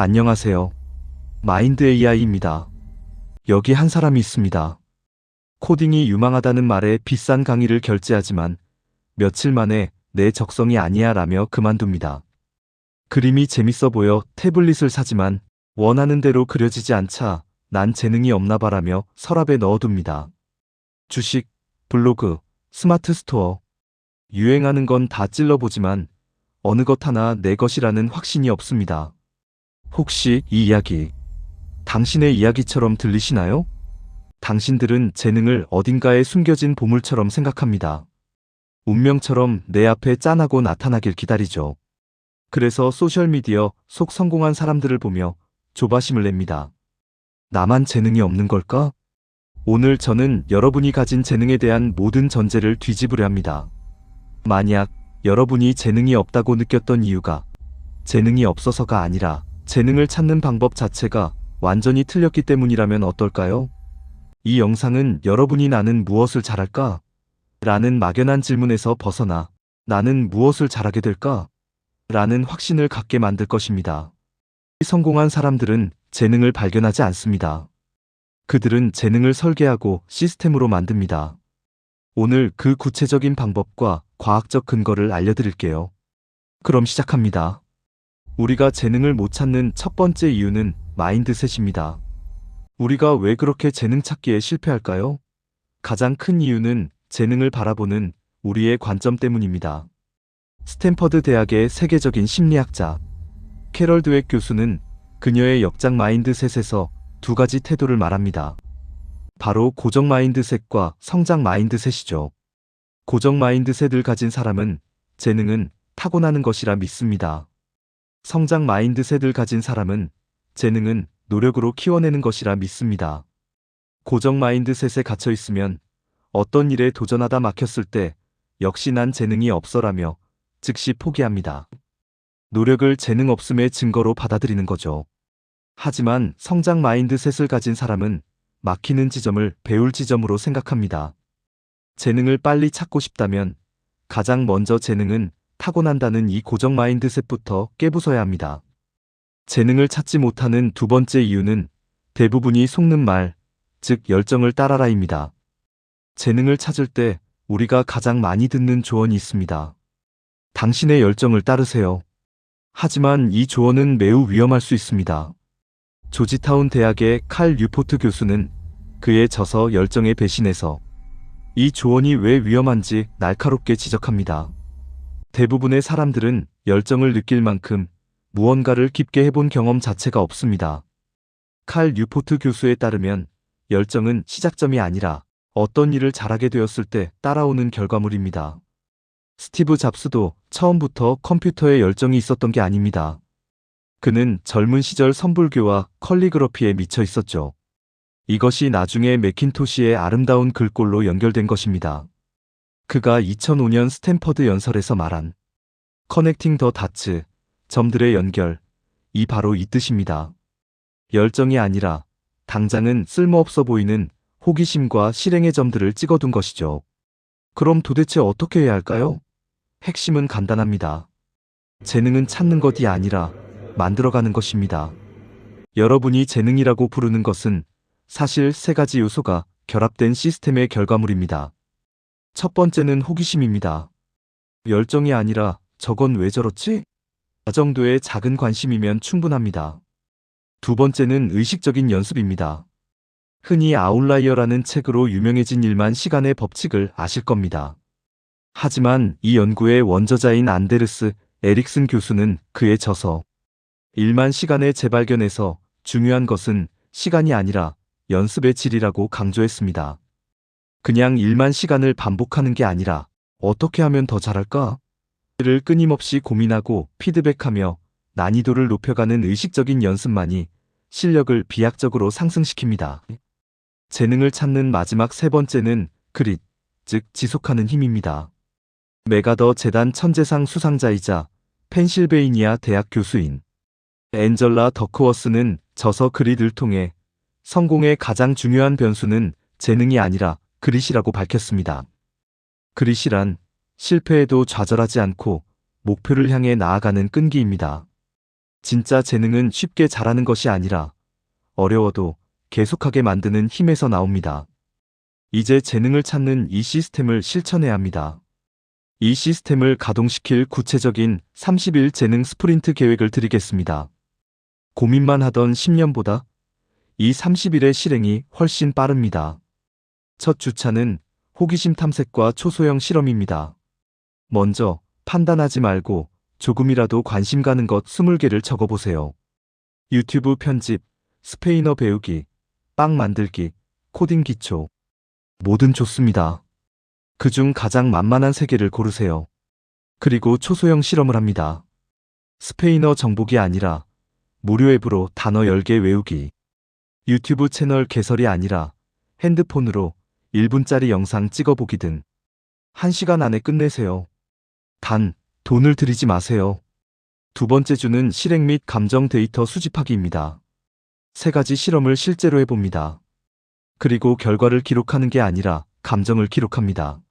안녕하세요. 마인드 AI입니다. 여기 한 사람이 있습니다. 코딩이 유망하다는 말에 비싼 강의를 결제하지만 며칠 만에 내 적성이 아니야 라며 그만둡니다. 그림이 재밌어 보여 태블릿을 사지만 원하는 대로 그려지지 않자 난 재능이 없나 봐라며 서랍에 넣어둡니다. 주식, 블로그, 스마트 스토어. 유행하는 건 다 찔러보지만 어느 것 하나 내 것이라는 확신이 없습니다. 혹시 이 이야기, 당신의 이야기처럼 들리시나요? 당신들은 재능을 어딘가에 숨겨진 보물처럼 생각합니다. 운명처럼 내 앞에 짠하고 나타나길 기다리죠. 그래서 소셜미디어 속 성공한 사람들을 보며 조바심을 냅니다. 나만 재능이 없는 걸까? 오늘 저는 여러분이 가진 재능에 대한 모든 전제를 뒤집으려 합니다. 만약 여러분이 재능이 없다고 느꼈던 이유가 재능이 없어서가 아니라 재능을 찾는 방법 자체가 완전히 틀렸기 때문이라면 어떨까요? 이 영상은 여러분이 나는 무엇을 잘할까? 라는 막연한 질문에서 벗어나 나는 무엇을 잘하게 될까? 라는 확신을 갖게 만들 것입니다. 성공한 사람들은 재능을 발견하지 않습니다. 그들은 재능을 설계하고 시스템으로 만듭니다. 오늘 그 구체적인 방법과 과학적 근거를 알려드릴게요. 그럼 시작합니다. 우리가 재능을 못 찾는 첫 번째 이유는 마인드셋입니다. 우리가 왜 그렇게 재능 찾기에 실패할까요? 가장 큰 이유는 재능을 바라보는 우리의 관점 때문입니다. 스탠퍼드 대학의 세계적인 심리학자 캐럴 드웨 교수는 그녀의 역작 마인드셋에서 두 가지 태도를 말합니다. 바로 고정 마인드셋과 성장 마인드셋이죠. 고정 마인드셋을 가진 사람은 재능은 타고나는 것이라 믿습니다. 성장 마인드셋을 가진 사람은 재능은 노력으로 키워내는 것이라 믿습니다. 고정 마인드셋에 갇혀 있으면 어떤 일에 도전하다 막혔을 때 역시 난 재능이 없어라며 즉시 포기합니다. 노력을 재능 없음의 증거로 받아들이는 거죠. 하지만 성장 마인드셋을 가진 사람은 막히는 지점을 배울 지점으로 생각합니다. 재능을 빨리 찾고 싶다면 가장 먼저 재능은 타고난다는 이 고정 마인드셋부터 깨부숴야 합니다. 재능을 찾지 못하는 두 번째 이유는 대부분이 속는 말, 즉 열정을 따라라입니다. 재능을 찾을 때 우리가 가장 많이 듣는 조언이 있습니다. 당신의 열정을 따르세요. 하지만 이 조언은 매우 위험할 수 있습니다. 조지타운 대학의 칼 뉴포트 교수는 그의 저서 열정의 배신에서 이 조언이 왜 위험한지 날카롭게 지적합니다. 대부분의 사람들은 열정을 느낄 만큼 무언가를 깊게 해본 경험 자체가 없습니다. 칼 뉴포트 교수에 따르면 열정은 시작점이 아니라 어떤 일을 잘하게 되었을 때 따라오는 결과물입니다. 스티브 잡스도 처음부터 컴퓨터에 열정이 있었던 게 아닙니다. 그는 젊은 시절 선불교와 컬리그러피에 미쳐 있었죠. 이것이 나중에 매킨토시의 아름다운 글꼴로 연결된 것입니다. 그가 2005년 스탠퍼드 연설에서 말한 커넥팅 더 다츠, 점들의 연결, 이 바로 이 뜻입니다. 열정이 아니라 당장은 쓸모없어 보이는 호기심과 실행의 점들을 찍어둔 것이죠. 그럼 도대체 어떻게 해야 할까요? 핵심은 간단합니다. 재능은 찾는 것이 아니라 만들어가는 것입니다. 여러분이 재능이라고 부르는 것은 사실 세 가지 요소가 결합된 시스템의 결과물입니다. 첫 번째는 호기심입니다. 열정이 아니라 저건 왜 저렇지? 이 정도의 작은 관심이면 충분합니다. 두 번째는 의식적인 연습입니다. 흔히 아웃라이어라는 책으로 유명해진 1만 시간의 법칙을 아실 겁니다. 하지만 이 연구의 원저자인 안데르스 에릭슨 교수는 그의 저서 1만 시간의 재발견에서 중요한 것은 시간이 아니라 연습의 질이라고 강조했습니다. 그냥 1만 시간을 반복하는 게 아니라 어떻게 하면 더 잘할까? 를 끊임없이 고민하고 피드백하며 난이도를 높여가는 의식적인 연습만이 실력을 비약적으로 상승시킵니다. 재능을 찾는 마지막 세 번째는 그릿, 즉 지속하는 힘입니다. 메가더 재단 천재상 수상자이자 펜실베이니아 대학 교수인 앤젤라 더크워스는 저서 그릿을 통해 성공의 가장 중요한 변수는 재능이 아니라 그릿이라고 밝혔습니다. 그릿이란 실패에도 좌절하지 않고 목표를 향해 나아가는 끈기입니다. 진짜 재능은 쉽게 자라는 것이 아니라 어려워도 계속하게 만드는 힘에서 나옵니다. 이제 재능을 찾는 이 시스템을 실천해야 합니다. 이 시스템을 가동시킬 구체적인 30일 재능 스프린트 계획을 드리겠습니다. 고민만 하던 10년보다 이 30일의 실행이 훨씬 빠릅니다. 첫 주차는 호기심 탐색과 초소형 실험입니다. 먼저 판단하지 말고 조금이라도 관심 가는 것 20개를 적어보세요. 유튜브 편집, 스페인어 배우기, 빵 만들기, 코딩 기초. 뭐든 좋습니다. 그중 가장 만만한 3개를 고르세요. 그리고 초소형 실험을 합니다. 스페인어 정복이 아니라 무료 앱으로 단어 10개 외우기. 유튜브 채널 개설이 아니라 핸드폰으로 1분짜리 영상 찍어보기 등 1시간 안에 끝내세요. 단, 돈을 들이지 마세요. 두 번째 주는 실행 및 감정 데이터 수집하기입니다. 3가지 실험을 실제로 해봅니다. 그리고 결과를 기록하는 게 아니라 감정을 기록합니다.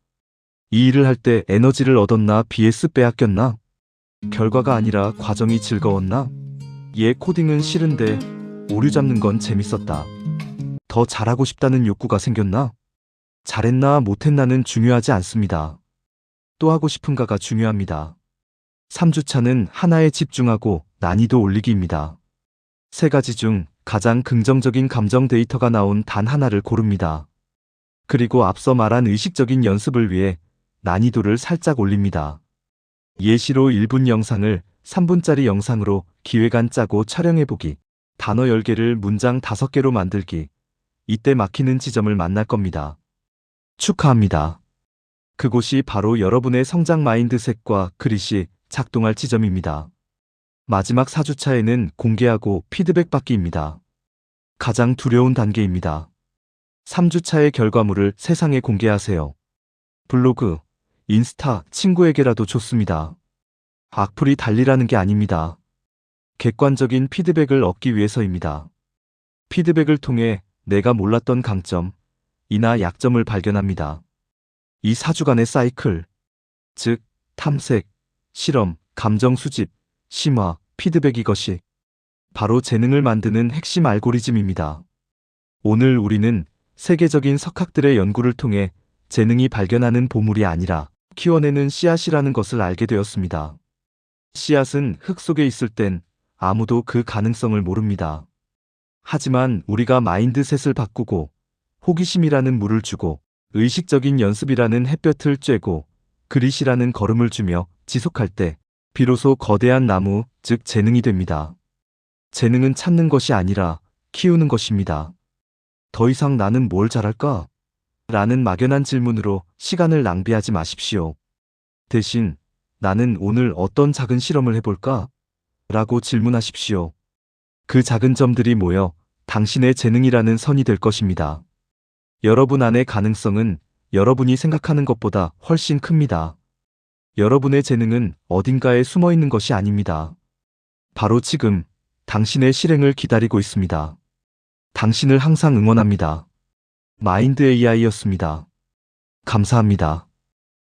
이 일을 할 때 에너지를 얻었나 vs 빼앗겼나? 결과가 아니라 과정이 즐거웠나? 얘 코딩은 싫은데 오류 잡는 건 재밌었다. 더 잘하고 싶다는 욕구가 생겼나? 잘했나 못했나는 중요하지 않습니다. 또 하고 싶은가가 중요합니다. 3주차는 하나에 집중하고 난이도 올리기입니다. 3가지 중 가장 긍정적인 감정 데이터가 나온 단 하나를 고릅니다. 그리고 앞서 말한 의식적인 연습을 위해 난이도를 살짝 올립니다. 예시로 1분 영상을 3분짜리 영상으로 기획안 짜고 촬영해보기, 단어 10개를 문장 5개로 만들기. 이때 막히는 지점을 만날 겁니다. 축하합니다. 그곳이 바로 여러분의 성장 마인드셋과 그릿이 작동할 지점입니다. 마지막 4주차에는 공개하고 피드백 받기입니다. 가장 두려운 단계입니다. 3주차의 결과물을 세상에 공개하세요. 블로그, 인스타, 친구에게라도 좋습니다. 악플이 달리라는 게 아닙니다. 객관적인 피드백을 얻기 위해서입니다. 피드백을 통해 내가 몰랐던 강점, 이나 약점을 발견합니다. 이 4주간의 사이클, 즉 탐색, 실험, 감정 수집, 심화, 피드백 이것이 바로 재능을 만드는 핵심 알고리즘입니다. 오늘 우리는 세계적인 석학들의 연구를 통해 재능이 발견하는 보물이 아니라 키워내는 씨앗이라는 것을 알게 되었습니다. 씨앗은 흙 속에 있을 땐 아무도 그 가능성을 모릅니다. 하지만 우리가 마인드셋을 바꾸고 호기심이라는 물을 주고 의식적인 연습이라는 햇볕을 쬐고 그릿이라는 걸음을 주며 지속할 때 비로소 거대한 나무, 즉 재능이 됩니다. 재능은 찾는 것이 아니라 키우는 것입니다. 더 이상 나는 뭘 잘할까? 라는 막연한 질문으로 시간을 낭비하지 마십시오. 대신 나는 오늘 어떤 작은 실험을 해볼까? 라고 질문하십시오. 그 작은 점들이 모여 당신의 재능이라는 선이 될 것입니다. 여러분 안의 가능성은 여러분이 생각하는 것보다 훨씬 큽니다. 여러분의 재능은 어딘가에 숨어 있는 것이 아닙니다. 바로 지금 당신의 실행을 기다리고 있습니다. 당신을 항상 응원합니다. 마인드 AI였습니다. 감사합니다.